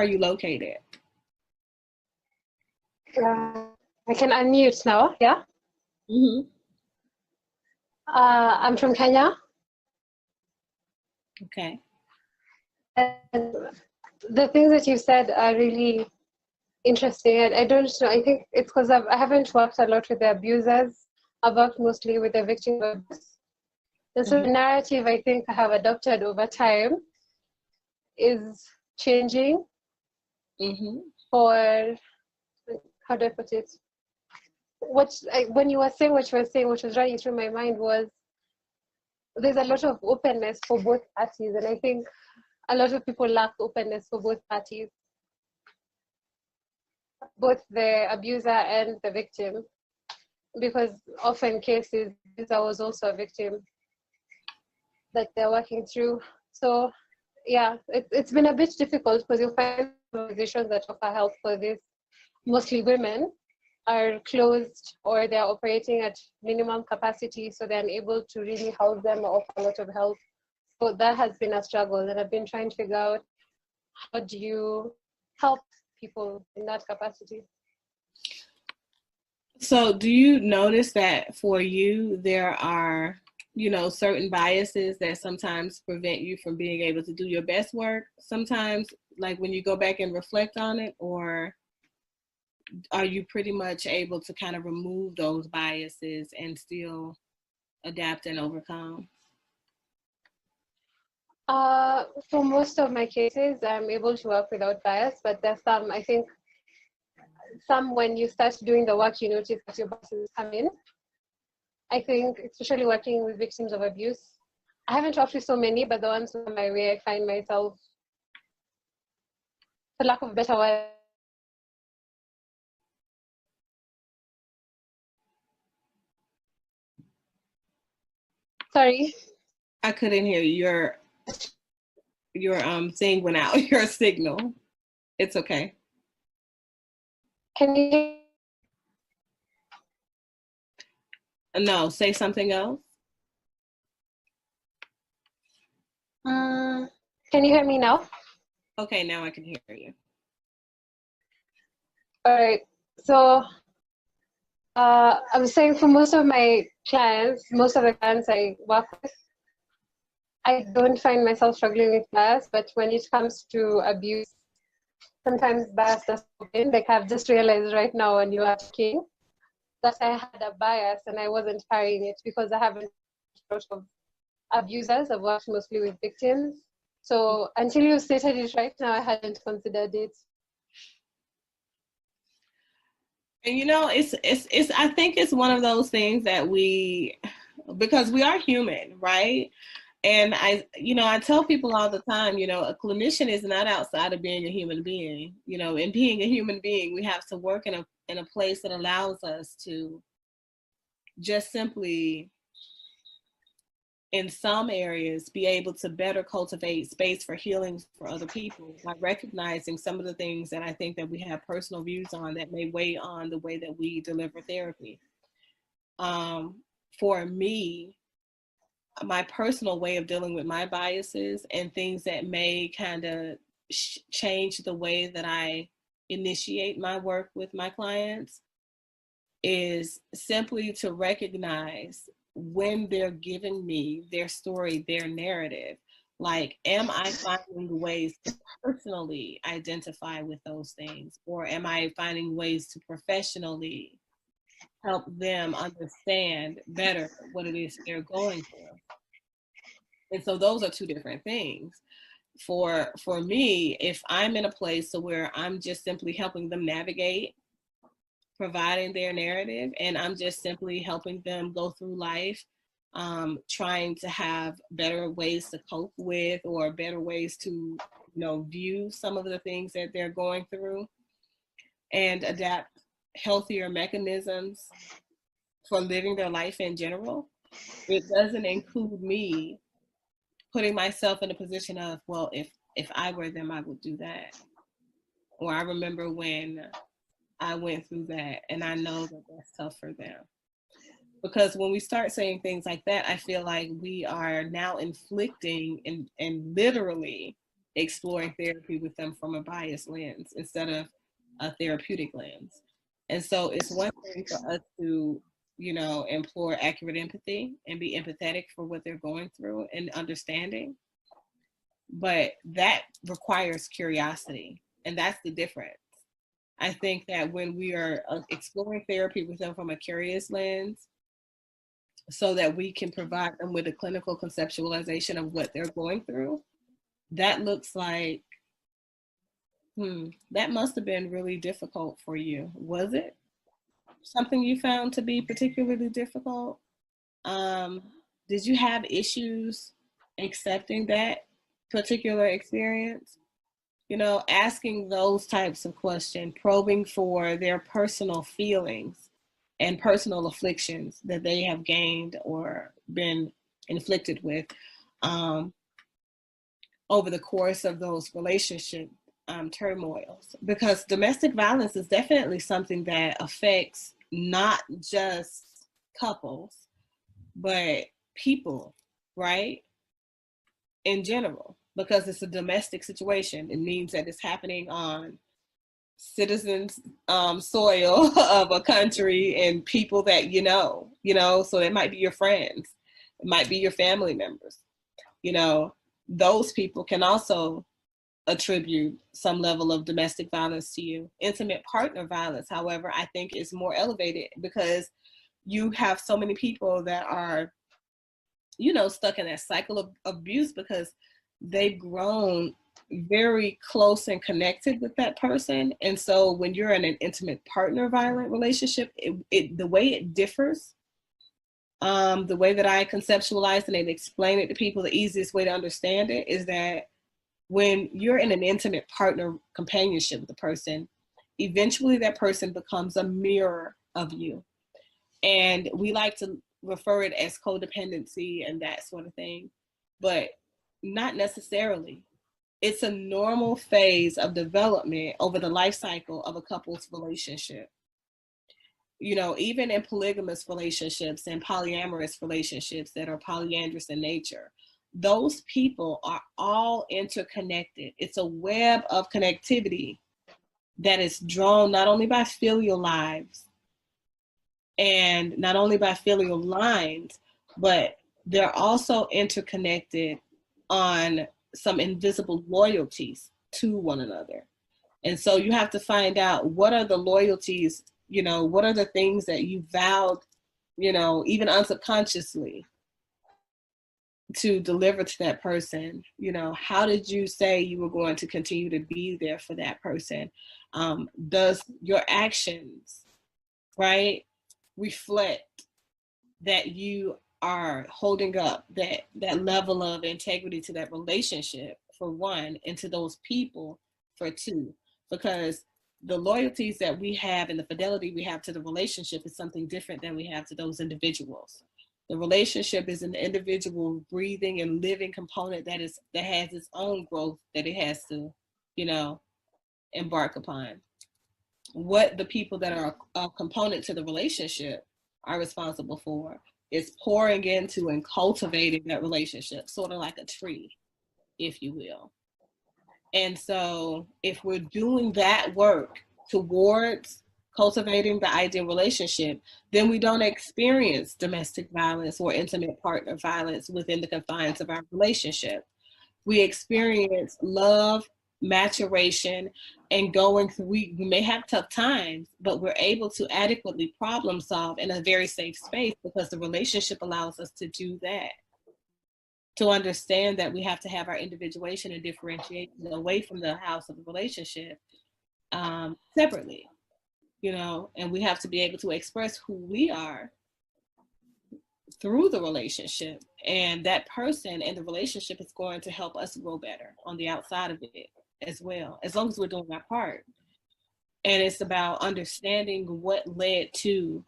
are you located? I can unmute now, yeah? Mm-hmm. I'm from Kenya. Okay. And the things that you said are really interesting. I don't know, I think it's because I haven't worked a lot with the abusers. I've worked mostly with the victims of abuse. And so the narrative I think I have adopted over time is changing for, how do I put it? When you were saying what you were saying, what was running through my mind was there's a lot of openness for both parties, and I think a lot of people lack openness for both parties, both the abuser and the victim, because often cases the abuser was also a victim that they're working through. So yeah, it's been a bit difficult because you'll find organizations that offer help for this, mostly women, are closed or they're operating at minimum capacity, so they're unable to really help them or offer a lot of help. So that has been a struggle, and I've been trying to figure out how do you help people in that capacity. So do you notice that for you, there are, certain biases that sometimes prevent you from being able to do your best work sometimes, like when you go back and reflect on it, or are you pretty much able to kind of remove those biases and still adapt and overcome? For most of my cases, I'm able to work without bias, but there's some, I think, when you start doing the work, you notice that your biases come in. I think, especially working with victims of abuse, I haven't talked to so many, but the ones who are my way, I find myself, for lack of a better word, sorry. I couldn't hear you. Your thing went out, your signal. It's okay. Can you? No, say something else. Can you hear me now? Okay, now I can hear you. All right. So I was saying for most of my clients, most of the clients I work with, I don't find myself struggling with bias, but when it comes to abuse, sometimes bias does come in. Like I've just realized right now when you are talking that I had a bias and I wasn't carrying it because I haven't worked with abusers. I've worked mostly with victims. So until you stated it right now, I hadn't considered it. And it's I think it's one of those things that because we are human, right? And I tell people all the time, a clinician is not outside of being a human being. In being a human being, we have to work in a place that allows us to just simply, in some areas, be able to better cultivate space for healing for other people by recognizing some of the things that I think that we have personal views on that may weigh on the way that we deliver therapy. For me, my personal way of dealing with my biases and things that may kind of change the way that I initiate my work with my clients is simply to recognize when they're giving me their story, their narrative. Like, am I finding ways to personally identify with those things? Or am I finding ways to professionally help them understand better what it is they're going through? And so those are two different things. For me, if I'm in a place where I'm just simply helping them navigate, providing their narrative, and I'm just simply helping them go through life, trying to have better ways to cope with or better ways to, view some of the things that they're going through and adapt healthier mechanisms for living their life in general. It doesn't include me putting myself in a position of, well, if I were them, I would do that. Or I remember when I went through that, and I know that that's tough for them. Because when we start saying things like that, I feel like we are now inflicting and literally exploring therapy with them from a biased lens instead of a therapeutic lens. And so it's one thing for us to, you know, employ accurate empathy and be empathetic for what they're going through and understanding. But that requires curiosity. And that's the difference. I think that when we are exploring therapy with them from a curious lens, so that we can provide them with a clinical conceptualization of what they're going through, that looks like, that must have been really difficult for you. Was it something you found to be particularly difficult? Did you have issues accepting that particular experience? You know, asking those types of questions, probing for their personal feelings and personal afflictions that they have gained or been inflicted with over the course of those relationship turmoils. Because domestic violence is definitely something that affects not just couples, but people, right? In general, because it's a domestic situation. It means that it's happening on citizens' soil of a country and people that you know, so it might be your friends, it might be your family members, those people can also attribute some level of domestic violence to you. Intimate partner violence, however, I think is more elevated because you have so many people that are, stuck in that cycle of abuse because they've grown very close and connected with that person. And so when you're in an intimate partner violent relationship, the way it differs, the way that I conceptualize and explain it to people, the easiest way to understand it is that when you're in an intimate partner companionship with a person, eventually that person becomes a mirror of you. And we like to refer it as codependency and that sort of thing, but not necessarily. It's a normal phase of development over the life cycle of a couple's relationship. Even in polygamous relationships and polyamorous relationships that are polyandrous in nature, those people are all interconnected. It's a web of connectivity that is drawn not only by filial lives and not only by filial lines, but they're also interconnected on some invisible loyalties to one another. And so you have to find out, what are the loyalties, what are the things that you vowed, even unsubconsciously, to deliver to that person. How did you say you were going to continue to be there for that person? Does your actions, right, reflect that you are holding up that level of integrity to that relationship, for one, and to those people, for two? Because the loyalties that we have and the fidelity we have to the relationship is something different than we have to those individuals. The relationship is an individual breathing and living component that has its own growth that it has to, embark upon. What the people that are a component to the relationship are responsible for is pouring into and cultivating that relationship, sort of like a tree, if you will. And so if we're doing that work towards cultivating the ideal relationship, then we don't experience domestic violence or intimate partner violence within the confines of our relationship. We experience love, maturation, and going through, we may have tough times, but we're able to adequately problem solve in a very safe space because the relationship allows us to do that. To understand that we have to have our individuation and differentiation away from the house of the relationship separately, and we have to be able to express who we are through the relationship. And that person and the relationship is going to help us grow better on the outside of it as well, as long as we're doing our part. And it's about understanding what led to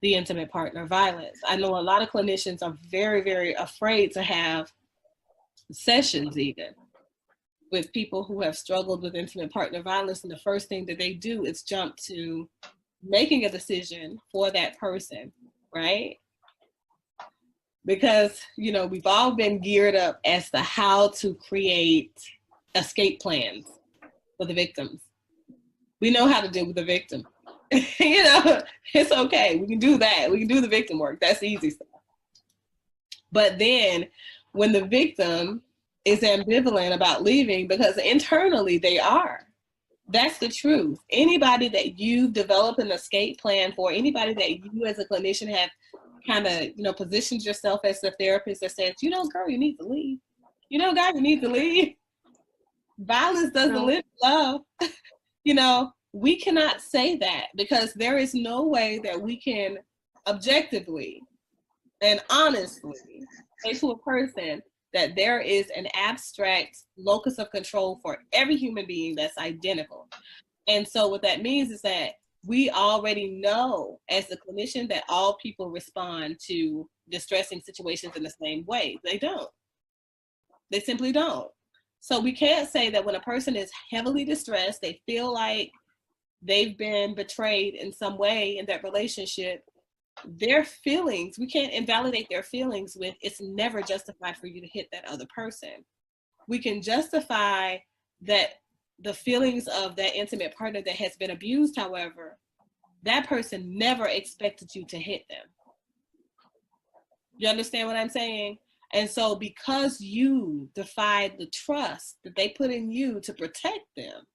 the intimate partner violence. I know a lot of clinicians are very, very afraid to have sessions even with people who have struggled with intimate partner violence. And the first thing that they do is jump to making a decision for that person, right? because, you know, we've all been geared up as to how to create escape plans for the victims. We know how to deal with the victim. You know, it's okay. We can do that. We can do the victim work. That's easy stuff. But then when the victim is ambivalent about leaving, because internally they are, that's the truth. Anybody that you've developed an escape plan for, anybody that you as a clinician have kind of, you know, positioned yourself as the therapist that says, you know, girl, you need to leave. You know, guy, you need to leave. Violence doesn't No. live in love. You know, we cannot say that because there is no way that we can objectively and honestly say to a person that there is an abstract locus of control for every human being that's identical. And so what that means is that we already know as a clinician that all people respond to distressing situations in the same way. They don't. They simply don't. So we can't say that when a person is heavily distressed, they feel like they've been betrayed in some way in that relationship, their feelings, we can't invalidate their feelings with, it's never justified for you to hit that other person. We can justify that the feelings of that intimate partner that has been abused, however, that person never expected you to hit them. You understand what I'm saying? And so because you defied the trust that they put in you to protect them,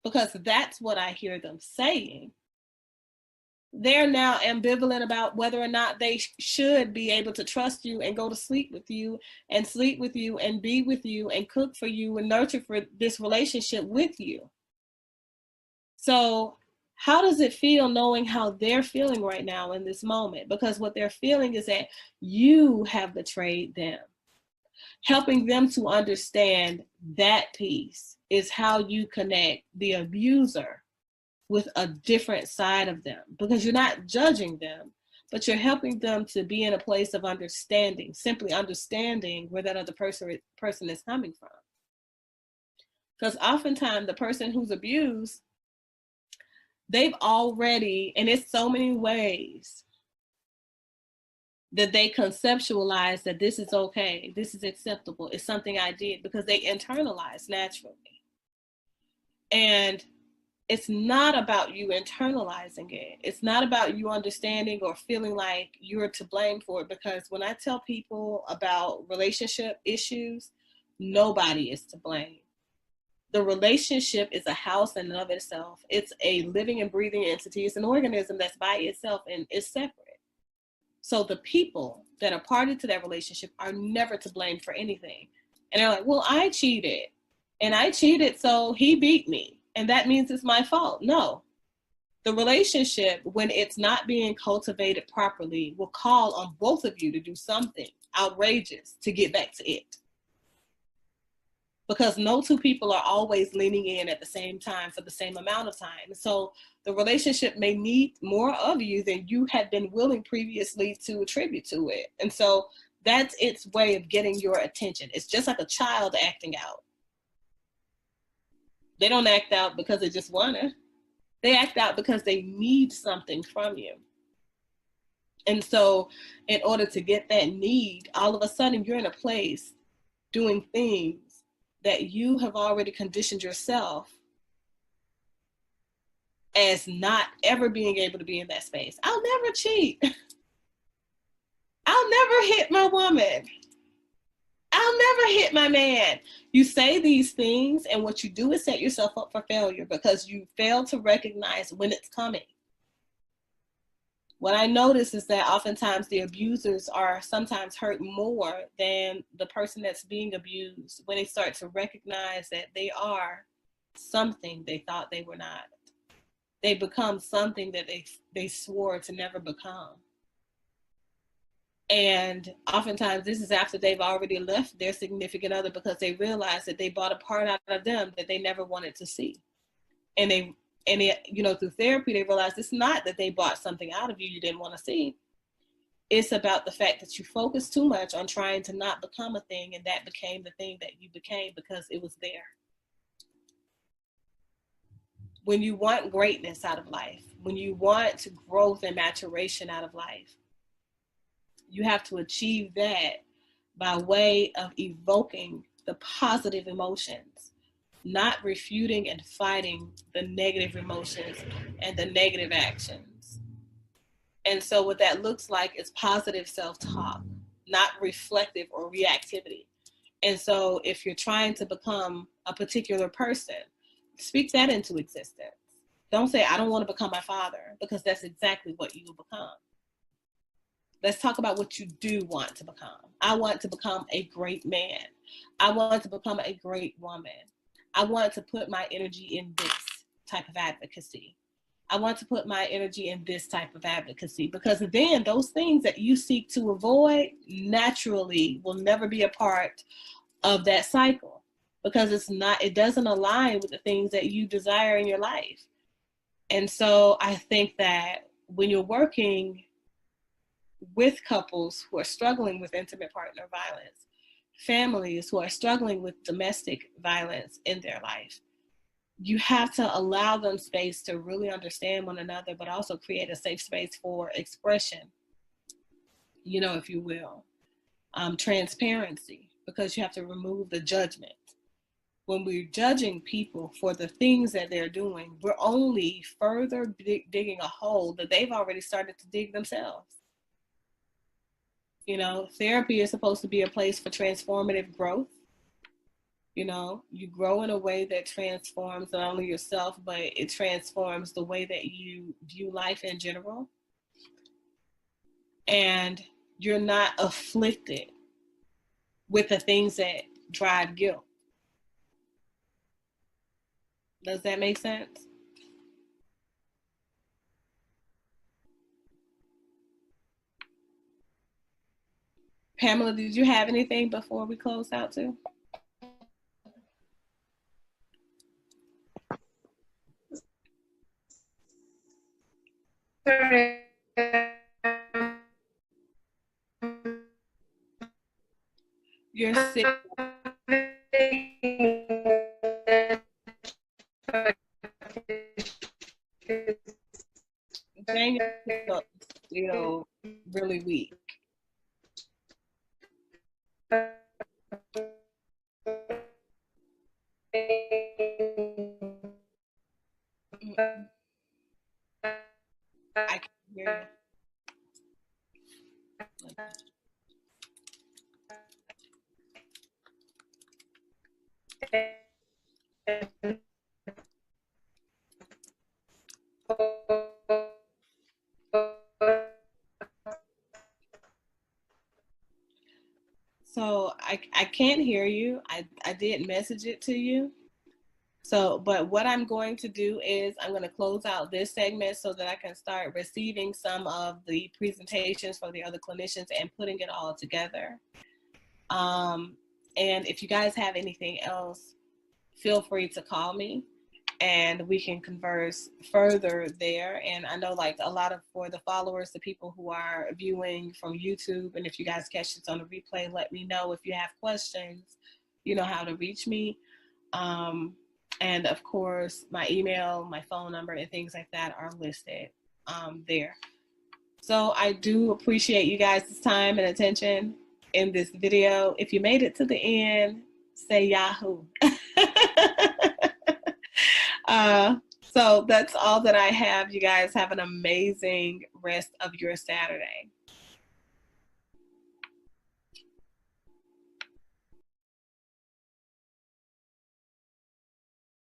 because that's what I hear them saying, they're now ambivalent about whether or not they should be able to trust you and go to sleep with you and be with you and cook for you and nurture for this relationship with you. So how does it feel knowing how they're feeling right now in this moment? Because what they're feeling is that you have betrayed them. Helping them to understand that piece is how you connect the abuser with a different side of them, because you're not judging them, but you're helping them to be in a place of understanding, simply understanding where that other person is coming from. Because oftentimes the person who's abused, they've already, and it's so many ways that they conceptualize that this is okay, this is acceptable, it's something I did, because they internalize naturally. And it's not about you internalizing it. It's not about you understanding or feeling like you're to blame for it. Because when I tell people about relationship issues, nobody is to blame. The relationship is a house in and of itself. It's a living and breathing entity. It's an organism that's by itself and is separate. So the people that are party to that relationship are never to blame for anything. And they're like, well, I cheated. And I cheated, so he beat me. And that means it's my fault. No. The relationship, when it's not being cultivated properly, will call on both of you to do something outrageous to get back to it. Because no two people are always leaning in at the same time for the same amount of time. So the relationship may need more of you than you had been willing previously to attribute to it. And so that's its way of getting your attention. It's just like a child acting out. They don't act out because they just want to. They act out because they need something from you. And so in order to get that need, all of a sudden you're in a place doing things that you have already conditioned yourself as not ever being able to be in that space. I'll never cheat. I'll never hit my woman. I'll never hit my man. You say these things, and what you do is set yourself up for failure because you fail to recognize when it's coming. What I notice is that oftentimes the abusers are sometimes hurt more than the person that's being abused when they start to recognize that they are something they thought they were not. They become something that they swore to never become. And oftentimes this is after they've already left their significant other because they realize that they bought a part out of them that they never wanted to see. And they, you know, through therapy, they realize it's not that they bought something out of you you didn't want to see. It's about the fact that you focused too much on trying to not become a thing, and that became the thing that you became because it was there. When you want greatness out of life, when you want growth and maturation out of life, You have to achieve that by way of evoking the positive emotions, not refuting and fighting the negative emotions and the negative actions. And so what that looks like is positive self-talk, not reflective or reactivity. And so if you're trying to become a particular person, speak that into existence. Don't say, I don't want to become my father, because that's exactly what you will become. Let's talk about what you do want to become. I want to become a great man. I want to become a great woman. I want to put my energy in this type of advocacy. I want to put my energy in this type of advocacy, because then those things that you seek to avoid naturally will never be a part of that cycle, because it doesn't align with the things that you desire in your life. And so I think that when you're working with couples who are struggling with intimate partner violence, families who are struggling with domestic violence in their life, you have to allow them space to really understand one another, but also create a safe space for expression, if you will. Transparency, because you have to remove the judgment. When we're judging people for the things that they're doing, we're only further digging a hole that they've already started to dig themselves. Therapy is supposed to be a place for transformative growth. You grow in a way that transforms not only yourself, but it transforms the way that you view life in general. And you're not afflicted with the things that drive guilt. Does that make sense? Pamela, did you have anything before we close out too? You're sick. Jane, really weak. I can hear you. So I can't hear you. I did message it to you. So, but what I'm going to do is I'm going to close out this segment so that I can start receiving some of the presentations for the other clinicians and putting it all together. And if you guys have anything else, feel free to call me and we can converse further there. And I know for the followers, the people who are viewing from YouTube, and if you guys catch this on the replay, let me know if you have questions, you know how to reach me. And of course, my email, my phone number, and things like that are listed there. So I do appreciate you guys' time and attention in this video. If you made it to the end, say Yahoo. So that's all that I have. You guys have an amazing rest of your Saturday.